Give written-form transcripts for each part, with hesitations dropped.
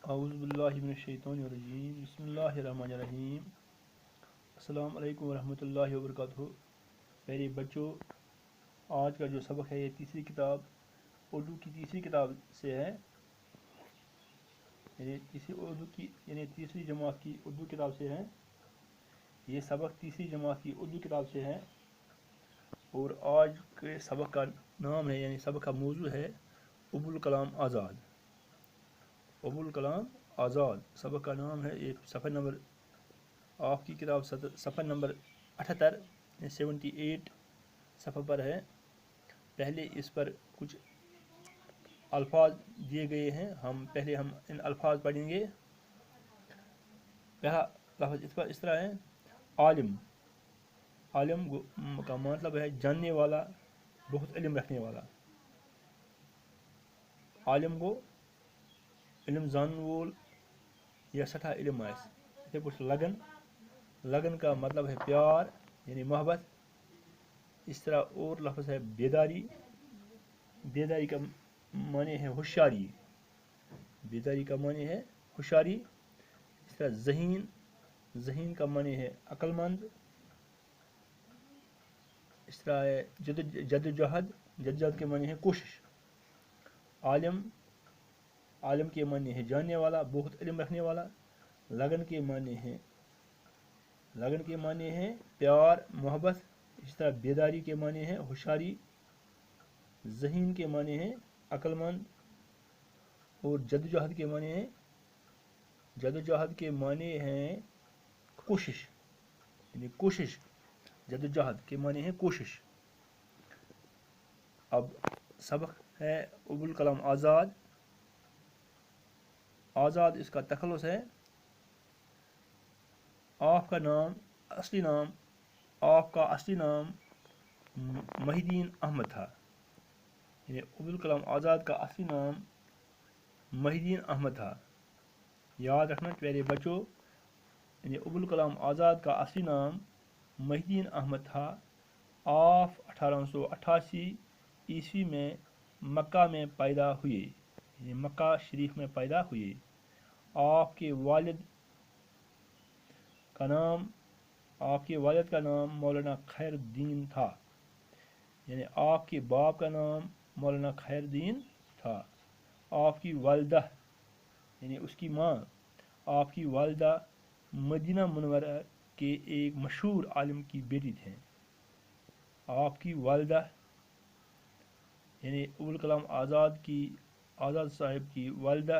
اعوذ باللہ من الشیطان الرجیم بسم اللہ الرحمن الرحیم السلام علیکم ورحمۃ اللہ وبرکاتہ۔ پیارے بچوں، آج کا جو سبق ہے یہ تیسری کتاب اردو کی تیسری کتاب سے ہے، تیسری جماعت کی اردو کتاب سے ہے۔ یہ سبق تیسری جماعت کی اردو کتاب سے ہے اور آج کے سبق کا نام ہے سبق کا موضوع ہے ابوالکلام آزاد۔ ابوالکلام آزاد سبق کا نام ہے۔ یہ صفحہ نمبر آپ کی کتاب صفحہ نمبر 78 78 صفحہ پر ہے۔ پہلے اس پر کچھ الفاظ دیے گئے ہیں، پہلے ہم ان الفاظ پڑھیں گے۔ پہلا لفظ اس طرح ہے، عالم۔ عالم کا مطلب ہے جاننے والا، بہت علم رکھنے والا۔ عالم کو علم زانن وول یا سٹھا علم آس۔ یتھے پٲٹھۍ لگن۔ لگن کا مطلب ہے پیار یعنی محبت۔ اس طرح اور لفظ ہے بیداری۔ بیداری کا معنی ہے ہوشیاری۔ بیداری کا معنی ہے ہوشیاری۔ اس طرح ذہین۔ ذہین کا معنی ہے عقل مند۔ اس طرح ہے جدوجہد۔ جدوجہد کے معنی ہے کوشش۔ عالم۔ عالم کے معنی ہے جاننے والا، بہت علم رکھنے والا۔ لگن کے معنی ہے پیار محبت۔ اس طرح بیداری کے معنی ہے ہوشیاری۔ ذہین کے معنی ہے عقل مند اور جدوجہد کے معنی ہے کوشش، یعنی کوشش۔ جدوجہد کے معنی ہے کوشش۔ اب سبق ہے ابوالکلام آزاد۔ آزاد اس کا تخلص ہے۔ آپ کا اصلی نام محی الدین احمد تھا، یعنی ابوالکلام آزاد کا اصلی نام محی الدین احمد تھا۔ یاد رکھنا پیارے بچوں، یعنی ابوالکلام آزاد کا اصلی نام محی الدین احمد تھا۔ آپ 1888 عیسوی میں مکہ میں پیدا ہوئے، یعنی مکہ شریف میں پیدا ہوئے۔ آپ کے والد کا نام مولانا خیر الدین تھا، یعنی آپ کے باپ کا نام مولانا خیر الدین تھا۔ آپ کی والدہ یعنی اس کی ماں، آپ کی والدہ مدینہ منورہ کے ایک مشہور عالم کی بیٹی تھیں۔ آپ کی والدہ یعنی ابوالکلام آزاد صاحب کی والدہ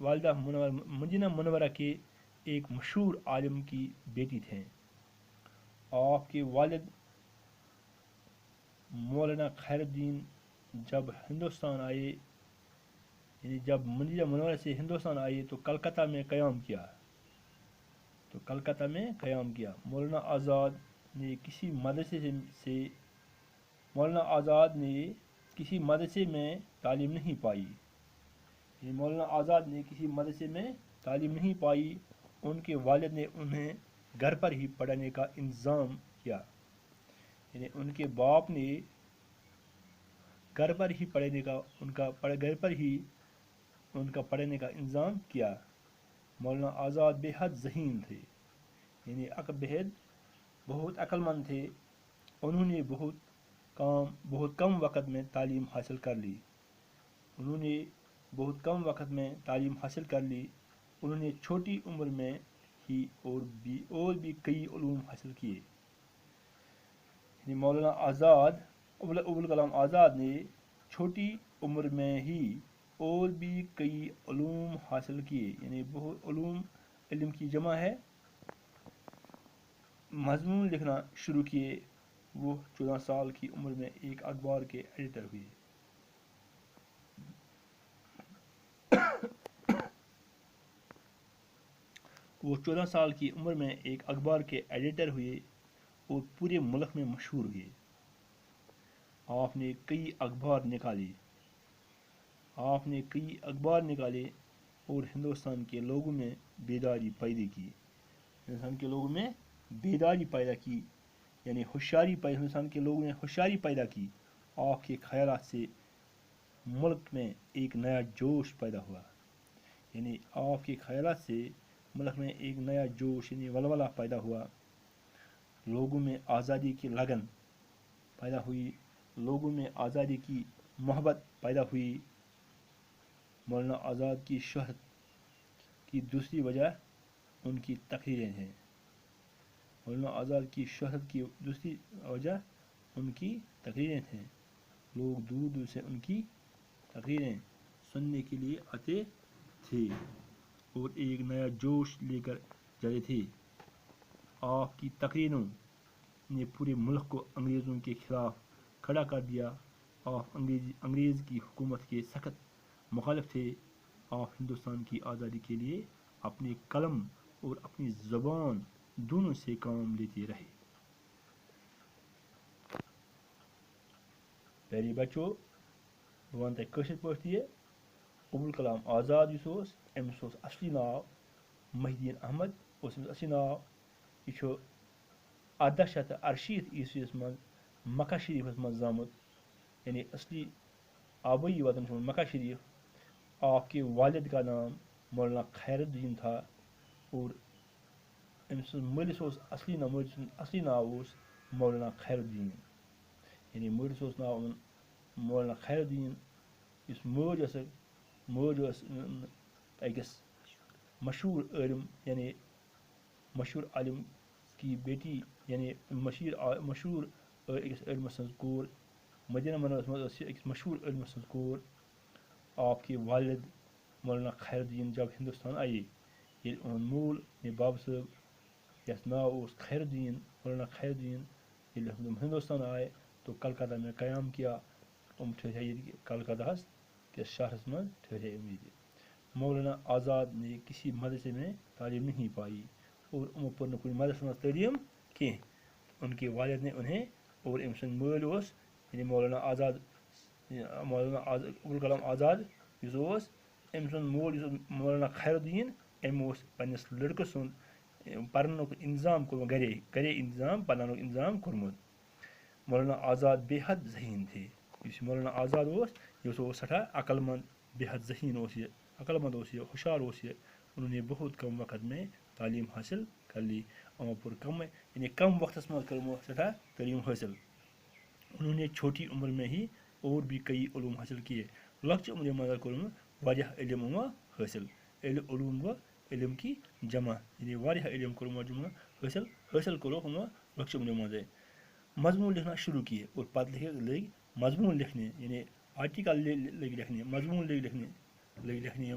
والدہ مدینہ منورہ کے ایک مشہور عالم کی بیٹی تھیں۔ آپ کے والد مولانا خیر الدین جب ہندوستان آئے، یعنی جب مدینہ منورہ سے ہندوستان آئے تو کلکتہ میں قیام کیا۔ مولانا آزاد نے کسی مدرسے میں تعلیم نہیں پائی۔ ان کے والد نے انہیں گھر پر ہی پڑھانے کا انتظام کیا، یعنی ان کے باپ نے گھر پر ہی ان کا پڑھانے کا انتظام کیا۔ مولانا آزاد بے حد ذہین تھے، یعنی بہت عقل مند تھے۔ انہوں نے بہت کم وقت میں تعلیم حاصل کر لی۔ انہوں نے چھوٹی عمر میں ہی اور بھی کئی علوم حاصل کیے، یعنی ابوالکلام آزاد نے چھوٹی عمر میں ہی اور بھی کئی علوم حاصل کیے، یعنی بہت علم کی جمع ہے۔ مضمون لکھنا شروع کیے۔ وہ 14 سال کی عمر میں ایک اخبار کے ایڈیٹر ہوئے۔ اور پورے ملک میں مشہور ہوئے۔ آپ نے کئی اخبار نکالے اور ہندوستان کے لوگوں میں بیداری پیدا کی، یعنی ہندوستان کے لوگوں میں ہوشیاری پیدا کی۔ آپ کے خیالات سے ملک میں ایک نیا جوش پیدا ہوا۔ यानी आपके ख्यालात से मुल्क में एक नया जोश यानी वलवला पैदा हुआ, लोगों में आज़ादी की लगन पैदा हुई, लोगों में आज़ादी की मोहब्बत पैदा हुई। मौलाना आज़ाद की शोहरत की दूसरी वजह उनकी तकरीरें हैं। मौलाना आज़ाद की शोहरत की दूसरी वजह उनकी तकरीरें थे। लोग दूर दूर से उनकी तकरीरें सुनने के लिए आते थे और एक नया जोश लेकर जाते थे। आपकी तकरीरों ने पूरे मुल्क को अंग्रेज़ों के खिलाफ खड़ा कर दिया। आप अंग्रेज़ की हुकूमत के सख्त मुखालिफ थे। आप हिंदुस्तान की आज़ादी के लिए अपने कलम और अपनी ज़बान दोनों से काम लेते रहे। प्यारे बच्चों, बह वन तक कशिर पठ ये अबुल कलाम आज़ाद अमिस असली नाव महिदीन अहमद असली नाव। यह 1868 ईस्वीस मज मक्का शरीफस मज जामुत, यानी असली आबई वतन मक्का शरीफ। आपके वालिद का नाम मौलाना खैरुद्दीन था और अमिस मलिस असली नाव मौलाना खैरुद्दीन, यानी मलिस नाव मौलाना खैरुद्दीन। इस मज अकिस मशहूर आलिम यानी मशहूर आलिम की बेटी, यानी मशहूर अकिस आलिम सज कोर। मदीना मनवरस मज अकिस मशहूर आलिम सज कोर। आपके वालिद मौलाना खैरुद्दीन जब हिंदुस्तान आए, ये मूल बाब साहब यस नाव खैरुद्दीन मौलाना खैरुद्दीन, ये हिंदुस्तान आए तो कलकत्ता में क़याम किया। ठहरे कलकत्ता के शहरस में ठहरे। मौलाना आज़ाद ने किसी मदरसे में तालीम नहीं पाई और पढ़ कोई मदरसे में तालीम कह। उनके वालिद ने उन्हें और अम सद मल यानी मौलाना अबुल कलाम आज़ाद अम सद मोल मौलाना खैरुद्दीन पन्निस लड़कस सुंद पर्नुक इंतजाम कोर्मुत, घरे इंतजाम पर्नुक इंतजाम कोर्मुत। मौलाना आज़ाद बेहद ज़हीन थे। मौलाना आज़ाद यह सठा अक्लमंद, बेहद ज़हीन अक्लमंद होशियार। उन्होंने बहुत कम वक्त में तालीम हासिल कर ली। पर कम वक्त में कर सठा तालीम हासिल। उन्होंने छोटी उम्र में ही और भी कई उलूम हासिल किए। लक्ष्य उम्र में कोर्मुत वारियाह इल्म हासिल। उलूम गो इल्म की जमा, यानी वारियाह इल्म कोर्मुत जमा हासिल करो लक्ष्य उम्र में। मजमून लिखना शुरू किए और पद लगे मजमून लिखने, यानी आर्टिकल लगे लिखने, मजमून लगे लिखने।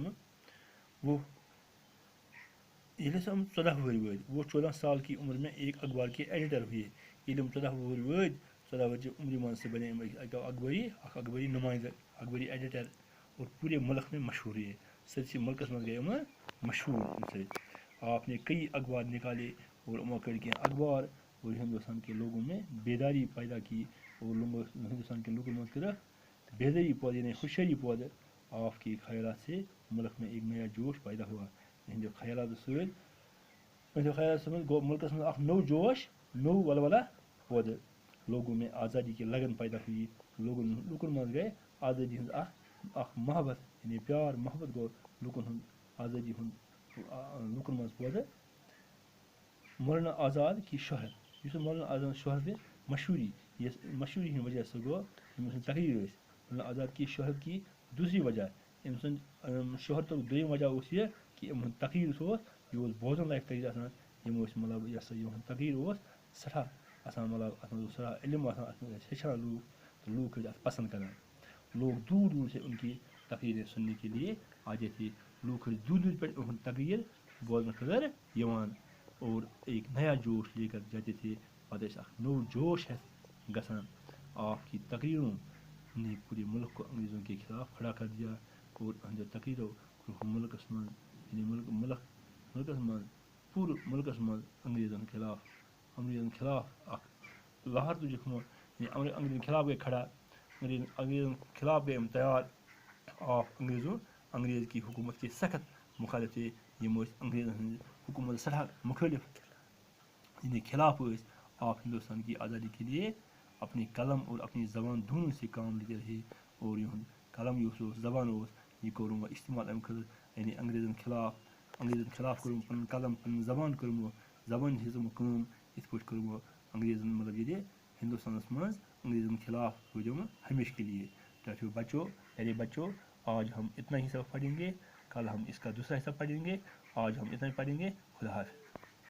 वो ये हम 14 वरी वद, वो 14 साल की उम्र में एक अखबार के एडिटर हुए। ये 14 वरी वद, 14 वर्ष उम्र मन से बने अखबारी नुमाइंदा, अखबारी एडिटर और पूरे मुल्क में मशहूर है। सच्ची मुल्क में गए मशहूर। आपने कई अखबार निकाले और कड़ के अखबार और हिंदुस्तान के लोगों में बेदारी पैदा की और हिंदुस्तान के लोगों में तरफ बेदारी पौधे ने खुशहाली पौधे। आपके ख्यालात से मुल्क में एक नया जोश पैदा हुआ। ख्यालात मुल्क में नौ जोश, नौ वलवला पौधे। लोगों में आज़ादी की लगन पैदा हुई। लुकन मज गए आज़ादी मोहब्बत, यानी प्यार मोहब्बत गो लुकन आज़ादी लुकन मज पौधे। मौलाना आज़ाद की शोहरत, मौलाना आज़ाद शोहरत मशहूरी हंद वजह से गो तकरीर। मौलाना आज़ाद की शोहरत की दूसरी वजह शोहरत दोम वजह यह कि तकरीर यह बोजन लायक तकरीर मतलब यह तकरीर सठा मतलब सठा इल्म हेचान लूग तो लूग पसंद कर। लोग दूर दूर से उनकी तकरीरें सुनने के लिए आते थे। लोग दूर दूर पर तकरीर बोलने खतर और एक नया जोश लेकर जाते थे। पता नौ जोश है गसान। आपकी तकरीरों ने पूरे मुल्क को अंग्रेज़ों के खिलाफ खड़ा कर दिया और तकरीरों मुल्क पूरे मुल्क अंग्रेज़ों के खिलाफ लहर तो जुखमो, अंग्रेज़ों के खिलाफ गए खड़ा, अंग्रेज़ों के खिलाफ गए तैयार। आप अंग्रेज़ की हुकूमत के सख्त मुखालिफ थे। अंग्रेज़ों हुकूमत सठा मुखालिफ खिलाफ। आप हिंदुस्तान की आज़ादी के लिए अपनी कलम और अपनी ज़बान दोनों से काम लेते रहे और कलम ज़बान یہ کوٚرُم استعمال اَمہِ خٲطرٕ یعنی انگریزن خلاف کوٚرُم پنُن قلم پنٕنۍ زبان کٔرٕم زبٲنۍ ہِنٛز ہیٚژٕم کٲم یِتھ پٲٹھۍ کوٚرُم انگریزن مطلب ییٚتہِ ہندوستانس منٛز انگریزن خلاف روٗدِم ہمیشہ کے لیے. بچوں آج ہم اتنا ہی سبق پڑھیں گے, کل ہم اس کا دوسرا حصہ پڑھیں گے, آج ہم اتنا ہی پڑھیں گے. خدا حافظ.